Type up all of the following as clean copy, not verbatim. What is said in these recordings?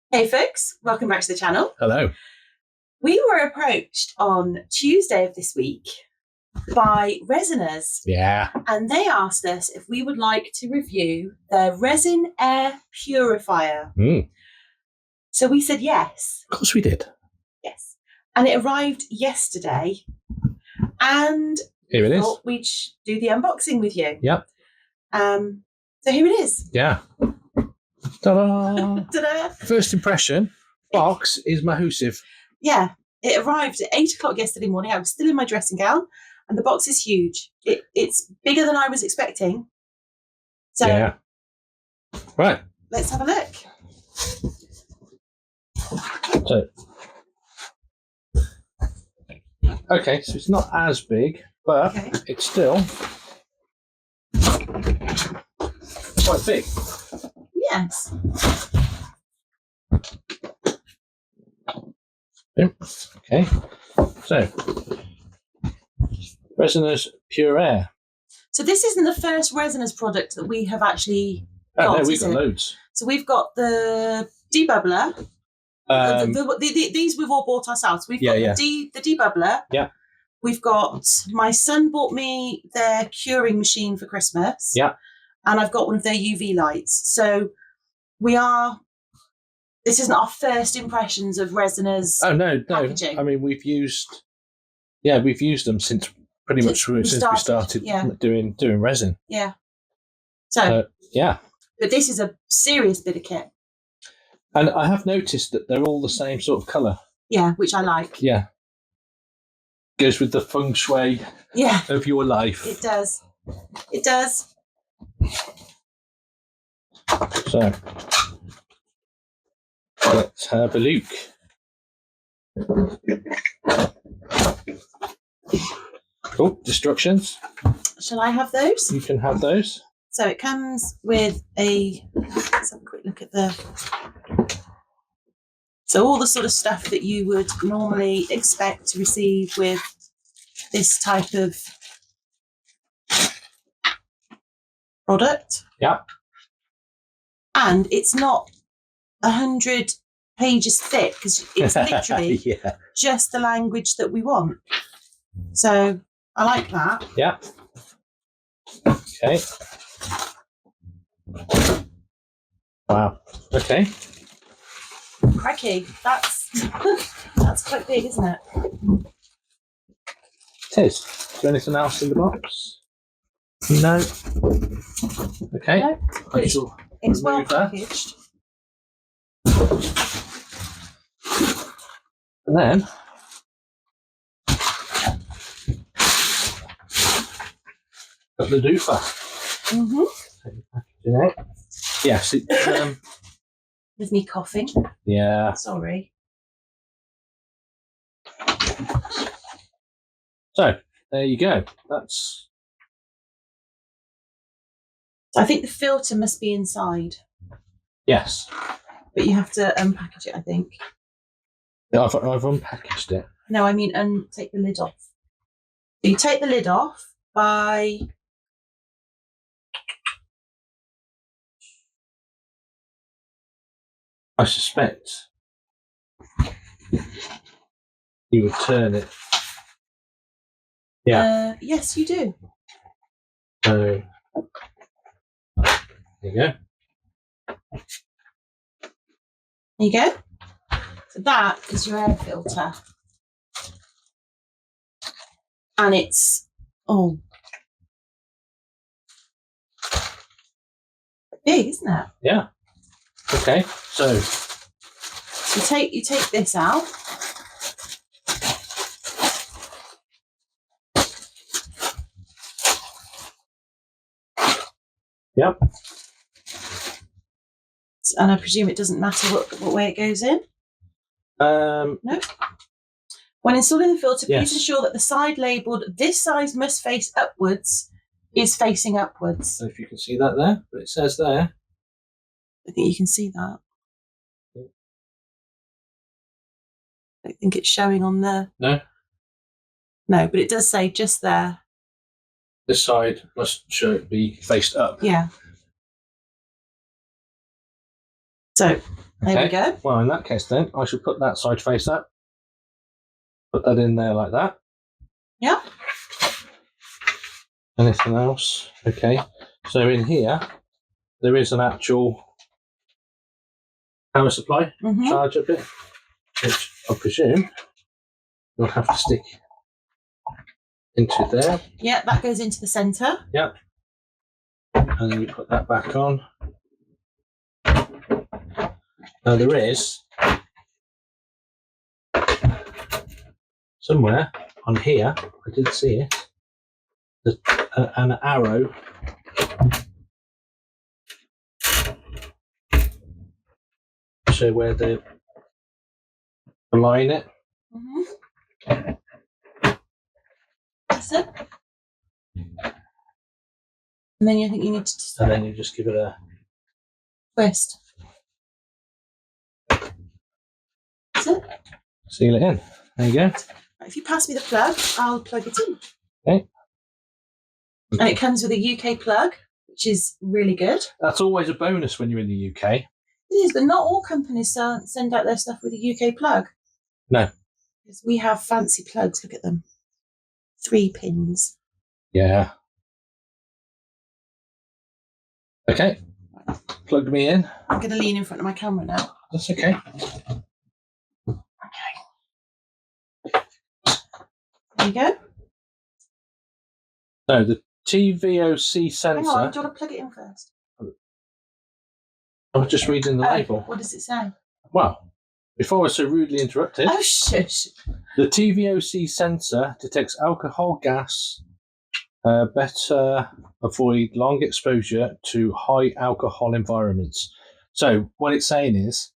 Hey folks, welcome back to the channel. Hello. We were approached on Tuesday of this week by Resiners. Yeah. And they asked us if we would like to review their Resin Air Purifier. So we said yes. Of course we did. Yes. And it arrived yesterday. And here it is. Thought we'd do the unboxing with you. Yep. So here it is. Yeah. Ta-da! Ta-da! First impression, box is massive. Yeah, it arrived at 8 o'clock yesterday morning. I was still in my dressing gown, and the box is huge. It's bigger than I was expecting. So, yeah. Right. Let's have a look. So, okay, so it's not as big, but it's still quite big. Yes. Okay. So, Resiners Purair. So this isn't the first Resiners product that we have actually got. Oh, no, we've got loads. So we've got the debubbler. These we've all bought ourselves. We've got the debubbler. Yeah. We've got, my son bought me their curing machine for Christmas. Yeah. And I've got one of their UV lights. So this isn't our first impressions of Resiners. Oh, no. Packaging. I mean, we've used them since pretty much since we started doing resin. Yeah. So, yeah. But this is a serious bit of kit. And I have noticed that they're all the same sort of colour. Yeah, which I like. Yeah. Goes with the feng shui of your life. It does. It does. So, let's have a look. Oh, instructions. Shall I have those? You can have those. So it comes with let's have a quick look at so all the sort of stuff that you would normally expect to receive with this type of product. Yeah. And it's not 100 pages thick because it's literally just the language that we want. So I like that. Yeah. Okay. Wow. Okay. Cracky. That's quite big, isn't it? It is. Is there anything else in the box? No. Okay. No, it's well packaged. And then got the doofer. Yes, it's with me coughing. Yeah. Sorry. So there you go. That's. I think the filter must be inside. Yes. But you have to unpackage it, I think. Yeah, I've unpackaged it. No, I mean take the lid off. So you take the lid off by. I suspect you would turn it. Yeah. Yes, you do. So there you go. There you go. So that is your air filter. And it's big, isn't it? Yeah. Okay. So you take this out. Yep. And I presume it doesn't matter what way it goes in? No. When installing the filter, please ensure that the side labelled "this size must face upwards" is facing upwards. I don't know if you can see that there, but it says there. I think you can see that. I don't think it's showing on the... No? No, but it does say just there. This side must be faced up. Yeah. So there we go. Well, in that case, then I should put that side face up. Put that in there like that. Yeah. Anything else? Okay. So in here, there is an actual power supply charger bit, which I presume you'll have to stick into there. Yeah, that goes into the centre. Yep. And then you put that back on. Now there is somewhere on here, I did see it, there's an arrow to show where they align it. That's it. And then you think you need to And then you just give it a twist. That's it. Seal it in. There you go. If you pass me the plug, I'll plug it in. Okay. And it comes with a UK plug, which is really good. That's always a bonus when you're in the UK. It is, but not all companies send out their stuff with a UK plug. No. Because we have fancy plugs. Look at them. 3 pins. Yeah. Okay. Plugged me in. I'm going to lean in front of my camera now. That's okay. There you go. So the TVOC sensor. Hang on, do you want to plug it in first? I was just reading the label. What does it say? Well, before I was so rudely interrupted. Oh, shush. The TVOC sensor detects alcohol gas. Better avoid long exposure to high alcohol environments. So what it's saying is,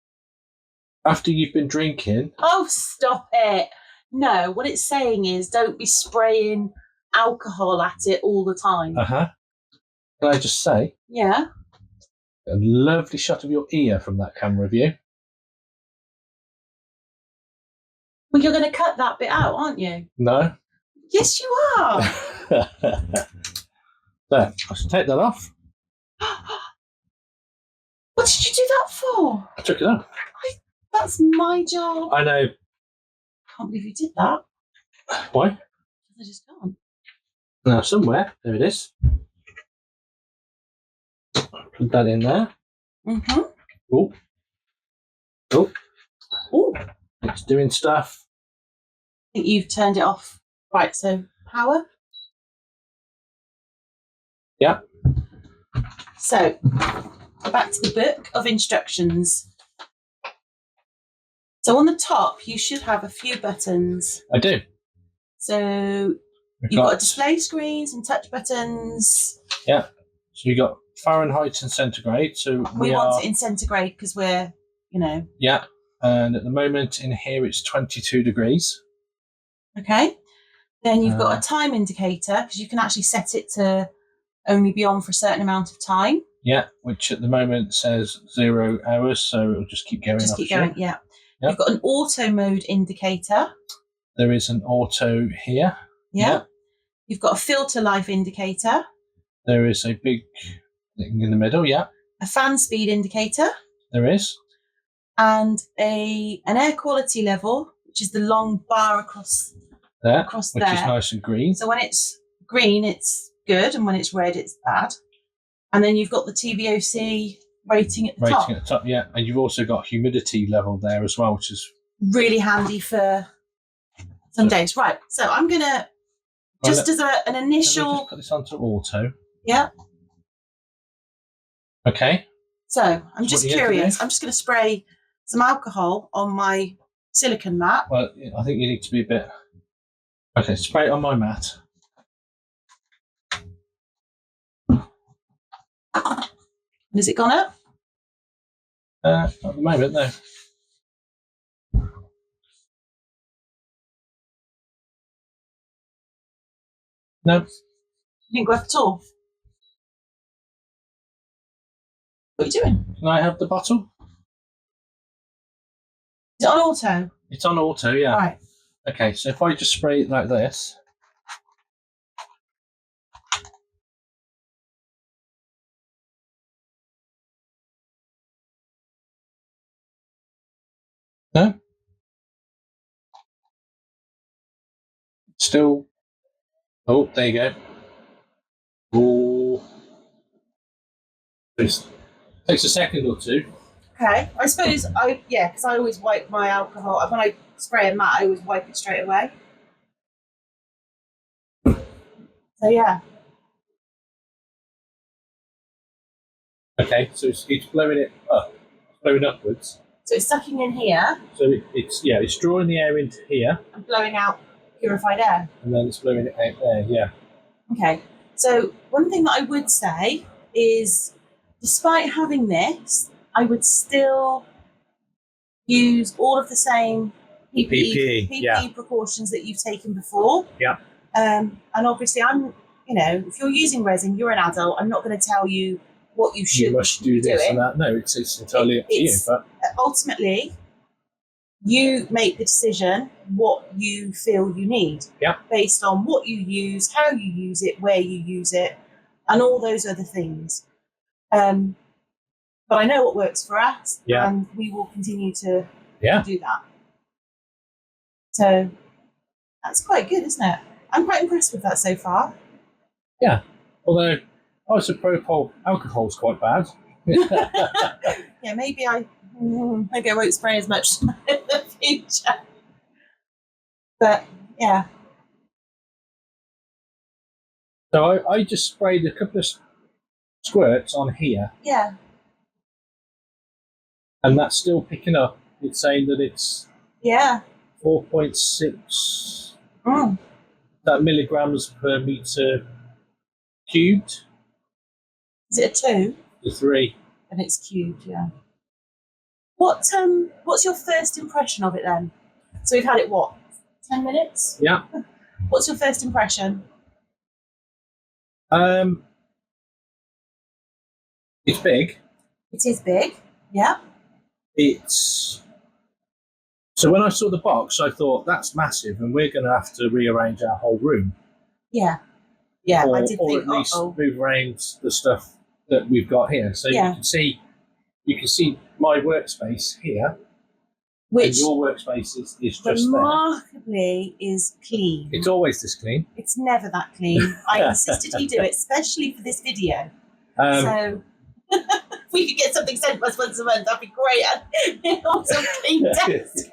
after you've been drinking... Oh, stop it. No, what it's saying is don't be spraying alcohol at it all the time. Can I just say? Yeah. A lovely shot of your ear from that camera view. Well, you're going to cut that bit out, aren't you? No. Yes, you are. There, I should take that off. What did you do that for? I took it off. That's my job. I know. I can't believe you did that. Why? I just can't. Now, somewhere, there it is. Put that in there. Oh. Oh. Oh. It's doing stuff. I think you've turned it off. Right, so power. Yeah. So, back to the book of instructions. So on the top, you should have a few buttons. I do. So you've got a display screen, some touch buttons. Yeah. So you've got Fahrenheit and centigrade. So we want it in centigrade because we're, Yeah. And at the moment in here, it's 22 degrees. Okay. Then you've got a time indicator because you can actually set it to only be on for a certain amount of time. Yeah, which at the moment says 0 hours, so it'll just keep going. Just keep going, yeah. You've got an auto mode indicator. There is an auto here. Yeah. You've got a filter life indicator. There is a big thing in the middle, yeah. A fan speed indicator. There is. And an air quality level, which is the long bar across there, which is nice and green. So when it's green, it's good, and when it's red, it's bad. And then you've got the TVOC rating at the top. Rating at the top, yeah. And you've also got humidity level there as well, which is really handy for some days. Right. So I'm gonna as an initial. Let me just put this onto auto. Yeah. Okay. So I'm just curious. I'm just going to spray some alcohol on my silicone mat. Well, I think you need to be a bit. Okay, spray it on my mat. Has it gone up? At the moment, no. No. It didn't go up at all. What are you doing? Can I have the bottle? Is it on auto? It's on auto, yeah. Right. Okay, so if I just spray it like this. No? Still. Oh, there you go. Oh. It takes a second or two. Okay. I suppose because I always wipe my alcohol when I spray a mat. I always wipe it straight away. So yeah. Okay, so it's blowing it up, blowing upwards. So it's sucking in here. So it's drawing the air into here and blowing out purified air. And then it's blowing it out there. Yeah. Okay. So one thing that I would say is, despite having this, I would still use all of the same PPE precautions that you've taken before. Yeah. And obviously, if you're using resin, you're an adult. I'm not going to tell you what you should. You must do this and that. No, it's entirely up to you. But ultimately, you make the decision what you feel you need. Yeah. Based on what you use, how you use it, where you use it, and all those other things. But I know what works for us, and we will continue to do that. So that's quite good, isn't it? I'm quite impressed with that so far. Yeah. Although isopropyl alcohol is quite bad. Yeah, maybe I won't spray as much in the future. But yeah. So I just sprayed a couple of squirts on here. Yeah. And that's still picking up. It's saying that it's 4.6 milligrams per meter cubed. Is it a 2? The 3. And it's cubed, yeah. What's your first impression of it then? So we've had it 10 minutes? Yeah. What's your first impression? It's big. It is big, yeah. So when I saw the box, I thought that's massive, and we're going to have to rearrange our whole room. Yeah, yeah. Or, I did think, at least move around the stuff that we've got here. So you can see my workspace here, which and your workspace is just remarkably is clean. It's always this clean. It's never that clean. I insisted he do it, especially for this video. So. If we could get something sent to us once a month, that'd be great. And also clean desk.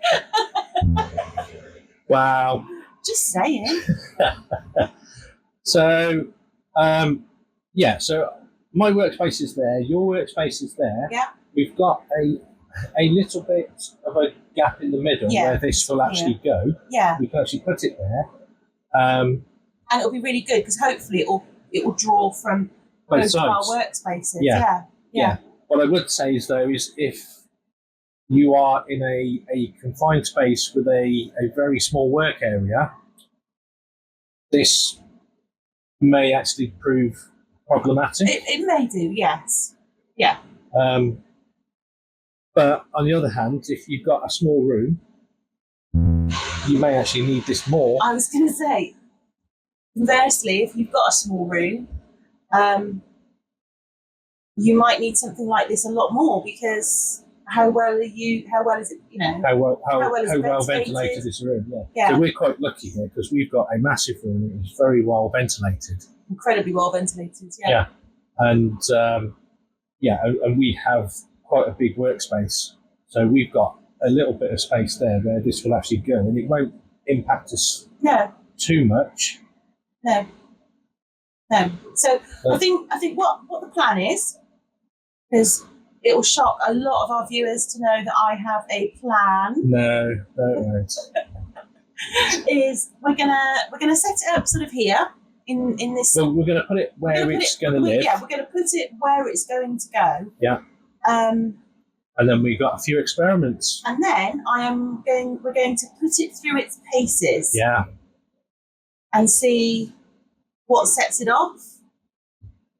Wow. Just saying. So, so my workspace is there. Your workspace is there. Yeah. We've got a little bit of a gap in the middle where this will actually go. Yeah. We can actually put it there. And it'll be really good because hopefully it will draw from both of our workspaces. Yeah. What I would say is if you are in a confined space with a very small work area, this may actually prove problematic. It may do, yes. Yeah. But on the other hand, if you've got a small room, you may actually need this more. I was going to say, conversely, if you've got a small room, you might need something like this a lot more because how well is it, how well ventilated is the room? Yeah. So we're quite lucky here because we've got a massive room. It's very well ventilated. Incredibly well ventilated. Yeah. And and we have quite a big workspace. So we've got a little bit of space there where this will actually go, and it won't impact us too much. No. So I think what the plan is, because it will shock a lot of our viewers to know that I have a plan. No, it won't. Is we're gonna set it up sort of here in this. So we're gonna put it where it's gonna live. Yeah, we're gonna put it where it's going to go. Yeah. And then we've got a few experiments. And then we're going to put it through its paces. Yeah. And see what sets it off.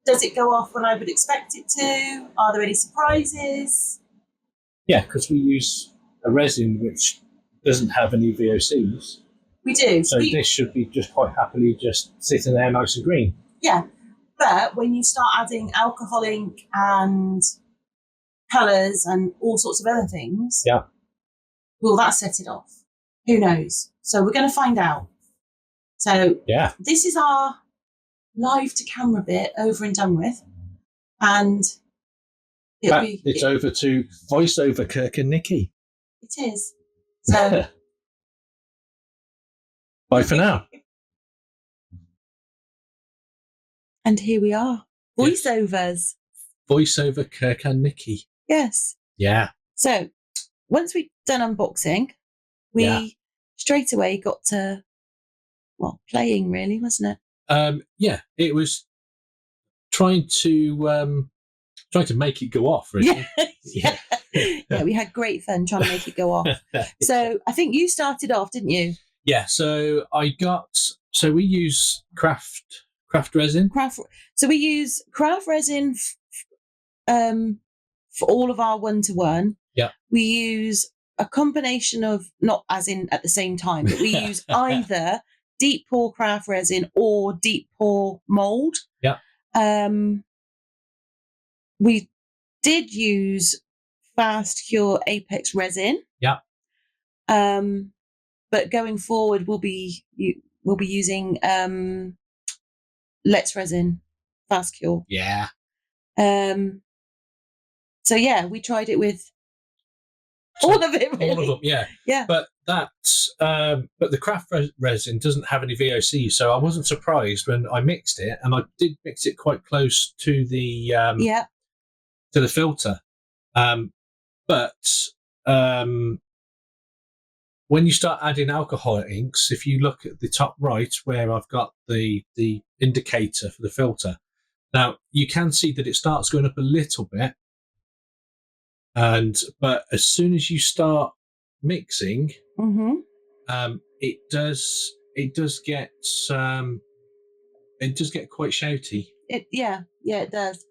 Does it go off when I would expect it to? Are there any surprises? Yeah, because we use a resin which doesn't have any VOCs. We do. So this should be just quite happily just sitting there nice and green. Yeah. But when you start adding alcohol ink and colours and all sorts of other things, will that set it off? Who knows? So we're going to find out. So this is our live to camera bit over and done with. And it's over to voiceover Kirk and Nikki. It is. So bye for now. And here we are. Voiceovers. Voiceover Kirk and Nikki. Yes. Yeah. So once we'd done unboxing, we straight away got to playing really, wasn't it? It was trying to make it go off, really. Yeah. Yeah, we had great fun trying to make it go off. So I think you started off, didn't you? Yeah, so we use craft resin. So we use craft resin for all of our one-to-one. Yeah. We use a combination of, not as in at the same time, but we use either deep pour craft resin or deep pour mold. Yeah. We did use fast cure Apex resin. Yeah. But going forward, we'll be using Let's Resin fast cure. Yeah. So yeah, we tried it with all of it. Really. All of them, yeah. Yeah. But but the craft resin doesn't have any VOC, so I wasn't surprised when I mixed it, and I did mix it quite close to the to the filter. But when you start adding alcohol inks, if you look at the top right where I've got the indicator for the filter, now you can see that it starts going up a little bit. But as soon as you start mixing, it does get quite shouty. It does.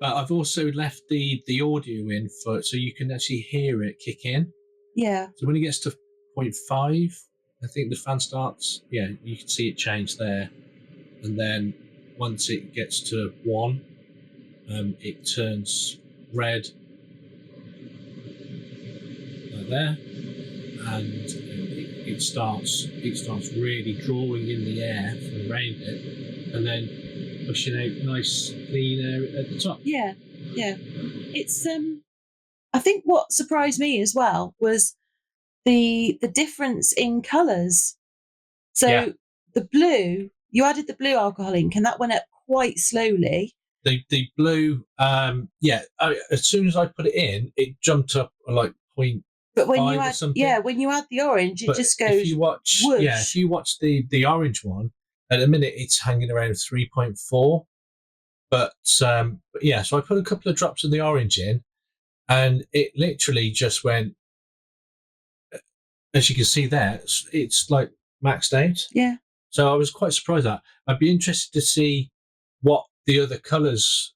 But I've also left the audio in so you can actually hear it kick in. Yeah. So when it gets to 0.5, I think the fan starts. Yeah, you can see it change there, and then once it gets to 1, it turns red. There, and it starts really drawing in the air from around it, and then pushing out nice clean air at the top. Yeah. It's I think what surprised me as well was the difference in colours. So the blue, you added the blue alcohol ink, and that went up quite slowly. The blue, as soon as I put it in, it jumped up like 0.5. But when you add the orange, it just goes. If you watch the orange one, at a minute it's hanging around 3.4. But so I put a couple of drops of the orange in, and it literally just went. As you can see there, it's like maxed out. Yeah. So I was quite surprised at that. I'd be interested to see what the other colours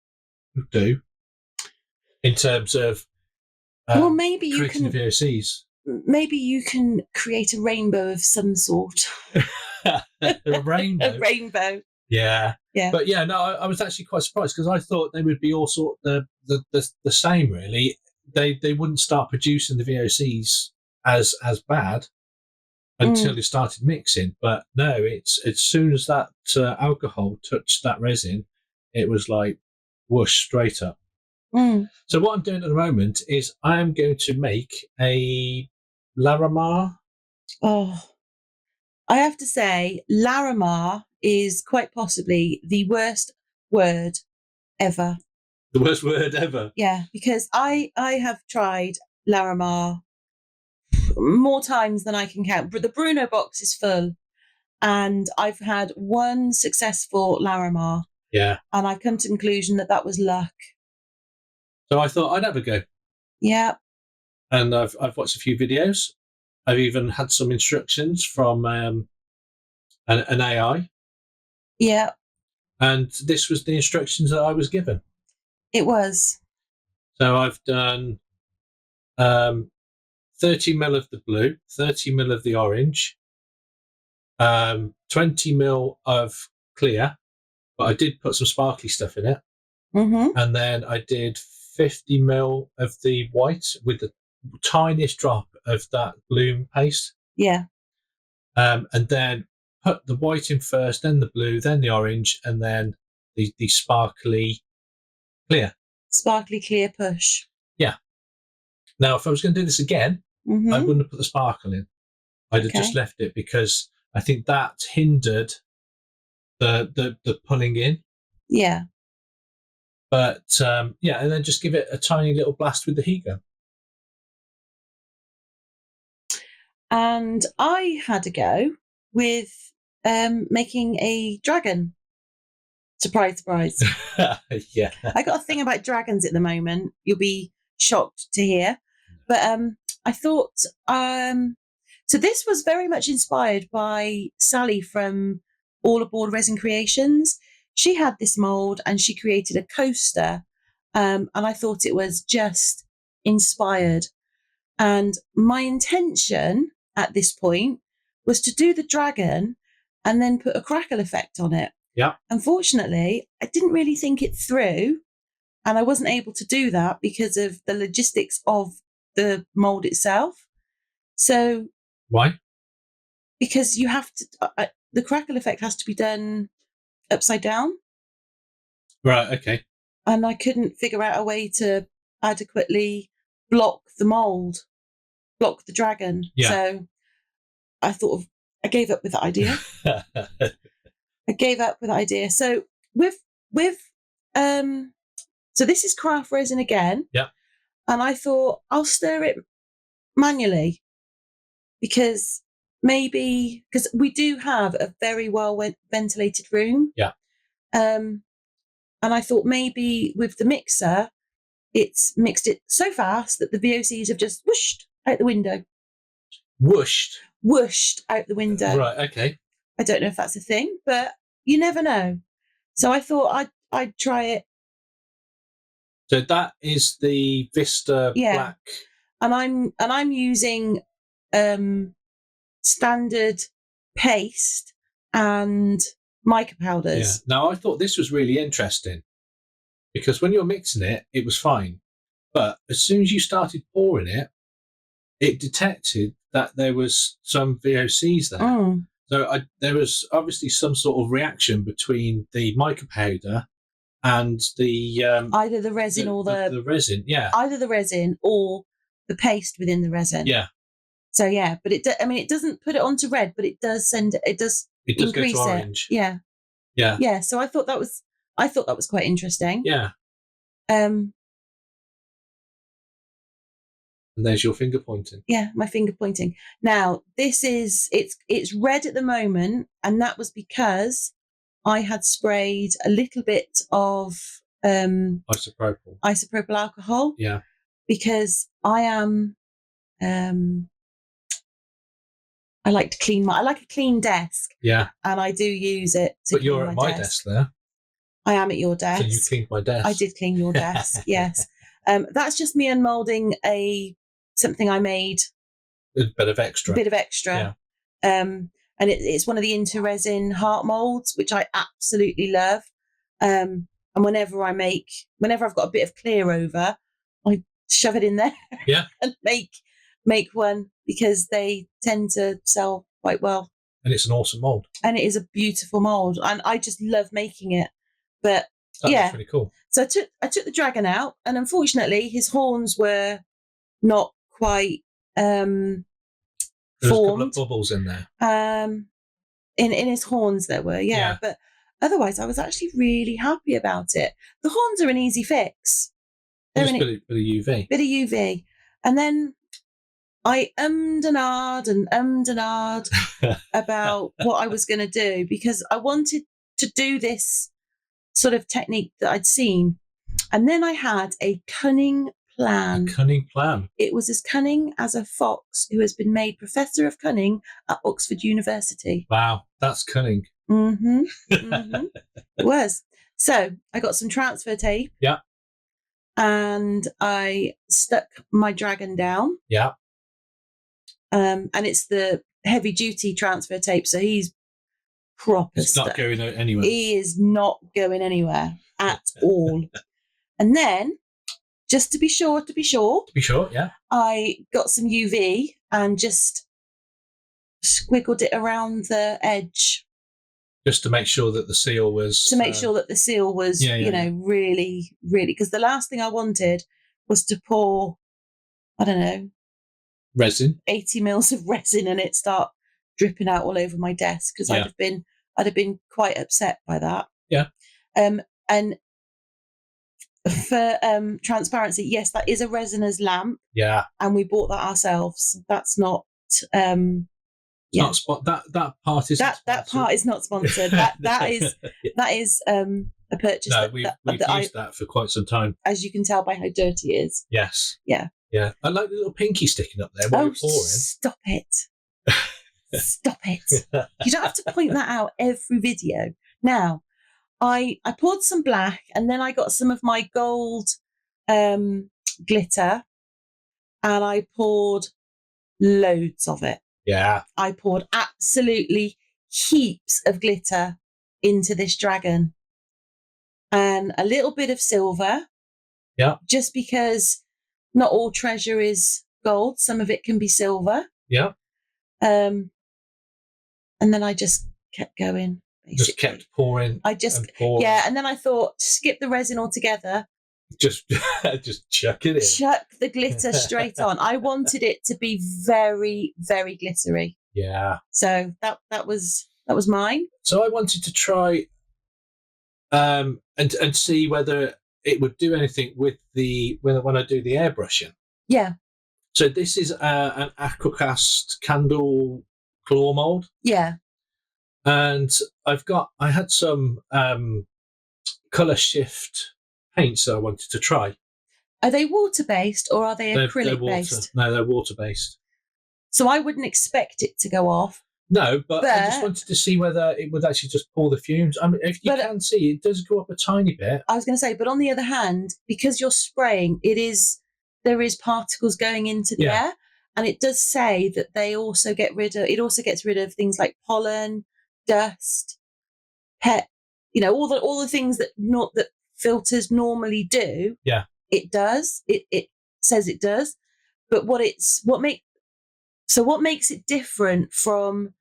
do in terms of. Maybe you can. The VOCs. Maybe you can create a rainbow of some sort. A rainbow. A rainbow. Yeah. Yeah. But I was actually quite surprised because I thought they would be all sort of the same. Really, they wouldn't start producing the VOCs as bad until they started mixing. But no, it's as soon as that alcohol touched that resin, it was like whoosh straight up. So what I'm doing at the moment is I am going to make a Larimar. Oh, I have to say, Larimar is quite possibly the worst word ever. The worst word ever? Yeah, because I have tried Larimar more times than I can count. But the Bruno box is full, and I've had one successful Larimar. Yeah. And I've come to the conclusion that was luck. So I thought I'd have a go. Yeah. And I've watched a few videos. I've even had some instructions from an AI. Yeah. And this was the instructions that I was given. It was. So I've done 30 ml of the blue, 30 ml of the orange, 20 ml of clear, but I did put some sparkly stuff in it. And then I did 50 ml of the white with the tiniest drop of that bloom paste. Yeah. And then put the white in first, then the blue, then the orange, and then the sparkly clear. Sparkly clear push. Yeah. Now, if I was going to do this again, I wouldn't have put the sparkle in. I'd have just left it because I think that hindered the pulling in. Yeah. But and then just give it a tiny little blast with the heat gun. And I had a go with making a dragon. Surprise, surprise. Yeah. I got a thing about dragons at the moment. You'll be shocked to hear. But I thought, so this was very much inspired by Sally from All Aboard Resin Creations. She had this mould and she created a coaster. And I thought it was just inspired. And my intention at this point was to do the dragon and then put a crackle effect on it. Yeah. Unfortunately, I didn't really think it through. And I wasn't able to do that because of the logistics of the mould itself. So why? Because you have to, the crackle effect has to be done upside down. Right, okay. And I couldn't figure out a way to adequately block the mould, block the dragon. Yeah. So I gave up with that idea. So so this is craft resin again. Yeah. And I thought I'll stir it manually because we do have a very well ventilated room. Yeah. And I thought maybe with the mixer, it's mixed it so fast that the VOCs have just whooshed out the window. Whooshed out the window. Right, okay. I don't know if that's a thing, but you never know. So I thought I'd try it. So that is the Vista Black. And I'm using standard paste and mica powders. Yeah. Now I thought this was really interesting because when you're mixing it, it was fine. But as soon as you started pouring it, it detected that there was some VOCs there. Mm. So there was obviously some sort of reaction between the mica powder and the either the resin or the resin, yeah. Either the resin or the paste within the resin. Yeah. So yeah, but it doesn't put it onto red, but it does increase go to orange. It. Yeah. Yeah. Yeah. So I thought that was quite interesting. Yeah. And there's your finger pointing. Yeah, my finger pointing. Now, this is, it's red at the moment, and that was because I had sprayed a little bit of isopropyl alcohol. Yeah. Because I am, I like a clean desk. Yeah. And I do use it to But you're at my desk there. I am at your desk. So you cleaned my desk. I did clean your desk, yes. That's just me unmolding something I made. A bit of extra. Yeah. And it's one of the Resin heart molds, which I absolutely love. And whenever I've got a bit of clear over, I shove it in there. Yeah. And make one because they tend to sell quite well. And it's an awesome mold. And it is a beautiful mold, and I just love making it. But that's really cool. So I took the dragon out, and unfortunately, his horns were not quite formed. There's a couple of bubbles in there. In his horns there were, yeah. But otherwise, I was actually really happy about it. The horns are an easy fix. Just a bit of UV. Bit of UV, and then I ummed and ahed about what I was going to do because I wanted to do this sort of technique that I'd seen. And then I had a cunning plan. It was as cunning as a fox who has been made Professor of Cunning at Oxford University. Wow, that's cunning. Mm-hmm. Mm-hmm. It was. So I got some transfer tape. Yeah. And I stuck my dragon down. Yeah. And it's the heavy duty transfer tape, so he's proper. It's not going anywhere. He is not going anywhere at all. And then, just to be sure, To be sure, yeah. I got some UV and just squiggled it around the edge. Just to make sure that the seal was... really, really... Because the last thing I wanted was to pour, I don't know... Resin. 80 mils of resin and it start dripping out all over my desk, because I'd have been quite upset by that. Yeah. And for transparency, yes, that is a Resiners lamp. Yeah. And we bought that ourselves. That's not... Not that part is that part is not sponsored. that is a purchase. No, we've used that for quite some time. As you can tell by how dirty it is. Yes. Yeah. Yeah. I like the little pinky sticking up there while you're pouring. Stop it. Stop it. You don't have to point that out every video. Now, I poured some black and then I got some of my gold glitter and I poured loads of it. Yeah. I poured absolutely heaps of glitter into this dragon and a little bit of silver. Yeah. Just because not all treasure is gold. Some of it can be silver. Yeah. And then I just kept going. Basically. Just kept pouring. And then I thought, skip the resin altogether. Just chuck it in. Chuck the glitter straight on. I wanted it to be very, very glittery. Yeah. So that was mine. So I wanted to try and see whether it would do anything with when I do the airbrushing. Yeah. So this is an Aquacast candle claw mold. Yeah. And I had some colour shift paints that I wanted to try. Are they water-based or are they acrylic-based? No, they're water-based. So I wouldn't expect it to go off. No, but I just wanted to see whether it would actually just pull the fumes. I mean, if you can see, it does go up a tiny bit. I was going to say, but on the other hand, because you're spraying, there is particles going into the air, and it does say that it also gets rid of things like pollen, dust, pet, all the things that filters normally do. Yeah. It does. It says it does. But what makes it different from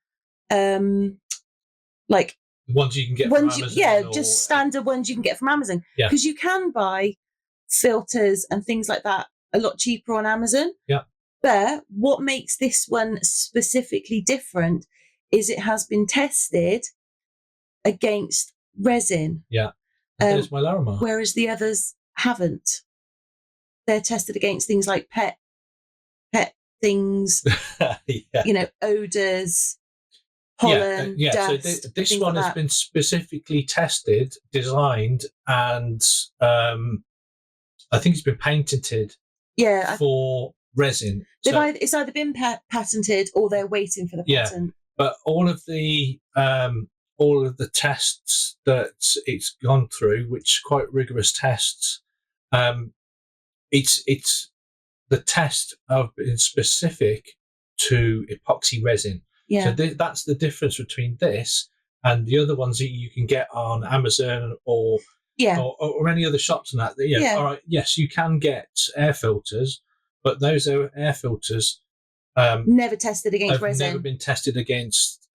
like ones you can get from Amazon? Just standard ones you can get from Amazon. Yeah. Because you can buy filters and things like that a lot cheaper on Amazon. Yeah. But what makes this one specifically different is it has been tested against resin. Yeah. There's my Larimar. Whereas the others haven't. They're tested against things like pet things, odours, pollen, dust. So this one has been specifically tested, designed, and I think it's been patented for resin. It's either been patented or they're waiting for the patent. Yeah, but all of the tests that it's gone through, which are quite rigorous tests, it's the tests have been specific to epoxy resin. Yeah. So that's the difference between this and the other ones that you can get on Amazon or any other shops and that. Yeah. All right. Yes, you can get air filters, but those air filters never tested against resin. Never been tested against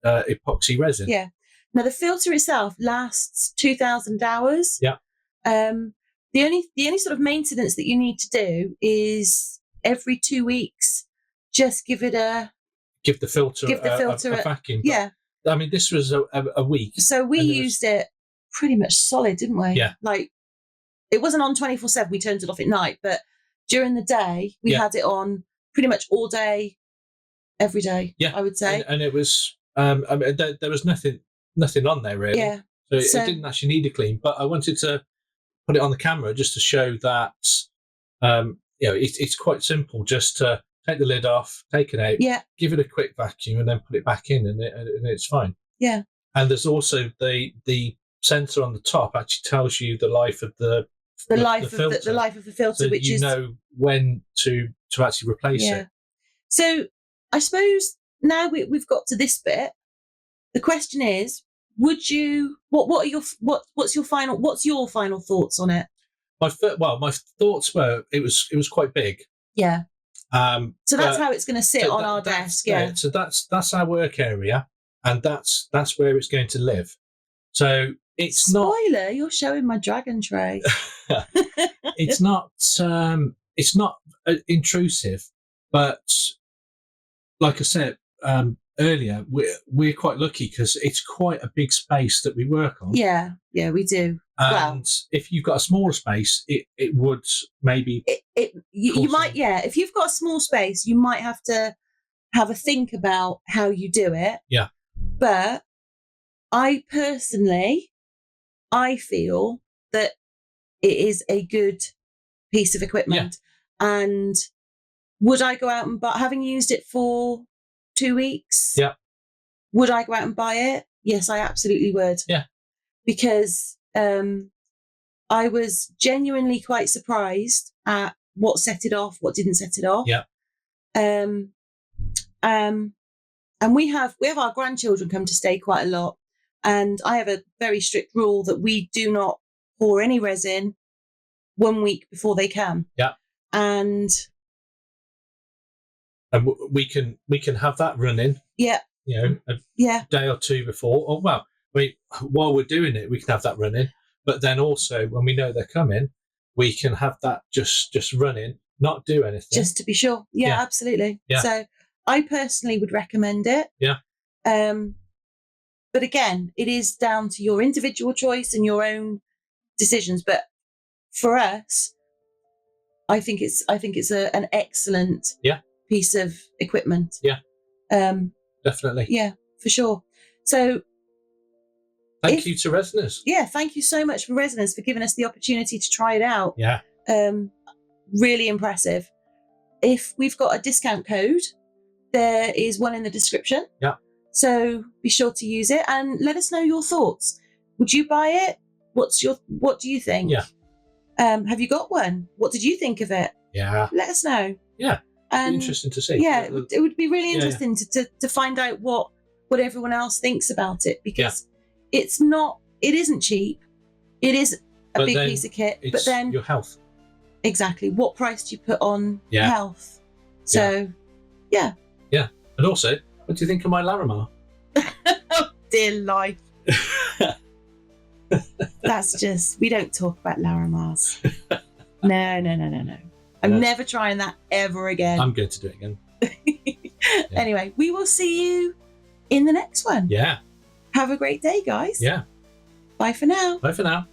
epoxy resin. Yeah. Now the filter itself lasts 2,000 hours. Yeah. The only sort of maintenance that you need to do is every 2 weeks, just give the filter a vacuum. Yeah. I mean, this was a week. So we used it pretty much solid, didn't we? Yeah. Like, it wasn't on 24/7. We turned it off at night, but during the day we had it on pretty much all day, every day. Yeah. I would say. And it was. I mean, there was nothing on there really. Yeah. So it didn't actually need a clean, but I wanted to put it on the camera just to show that it's quite simple. Just to take the lid off, take it out, give it a quick vacuum, and then put it back in, and it's fine. Yeah. And there's also the sensor on the top actually tells you the life of the filter. The life of the filter, so which you know when to actually replace it. So I suppose now we've got to this bit. The question is, would you? What's your final thoughts on it? my thoughts were it was quite big. Yeah. So that's but- how it's going to sit so on our desk. Yeah. So that's our work area, and that's where it's going to live. So it's not. Spoiler, you're showing my dragon tray. It's not intrusive, but like I said earlier, we're quite lucky because it's quite a big space that we work on. Yeah, we do. And if you've got a smaller space, it would maybe you might if you've got a small space, you might have to have a think about how you do it. Yeah. But I personally, I feel that it is a good piece of equipment. And would I go out and buy, having used it for 2 weeks? Yeah. Would I go out and buy it? Yes, I absolutely would. Yeah. Because I was genuinely quite surprised at what set it off, what didn't set it off. Yeah. And we have our grandchildren come to stay quite a lot, and I have a very strict rule that we do not pour any resin 1 week before they come. Yeah. And we can have that running. Yeah. A day or two before, or while we're doing it, we can have that running. But then also, when we know they're coming, we can have that just running, not do anything, just to be sure. Yeah. Absolutely. Yeah. So I personally would recommend it. Yeah. But again, it is down to your individual choice and your own decisions. But for us, I think it's an excellent piece of equipment. Yeah. Definitely. Yeah, for sure. So thank you to Resiners. Yeah, thank you so much for Resiners for giving us the opportunity to try it out. Yeah. Really impressive. If we've got a discount code, there is one in the description. Yeah. So be sure to use it and let us know your thoughts. Would you buy it? What do you think? Yeah. Have you got one? What did you think of it? Yeah. Let us know. Yeah. And interesting to see. Yeah, it would be really interesting to find out what everyone else thinks about it, because it isn't cheap. It is a big piece of kit, but then your health. Exactly. What price do you put on Yeah. health? So, yeah. Yeah. And also, what do you think of my Larimar? Oh, dear life. That's just, we don't talk about Larimars. No. I'm never trying that ever again. I'm going to do it again. Anyway, we will see you in the next one. Yeah. Have a great day, guys. Yeah. Bye for now. Bye for now.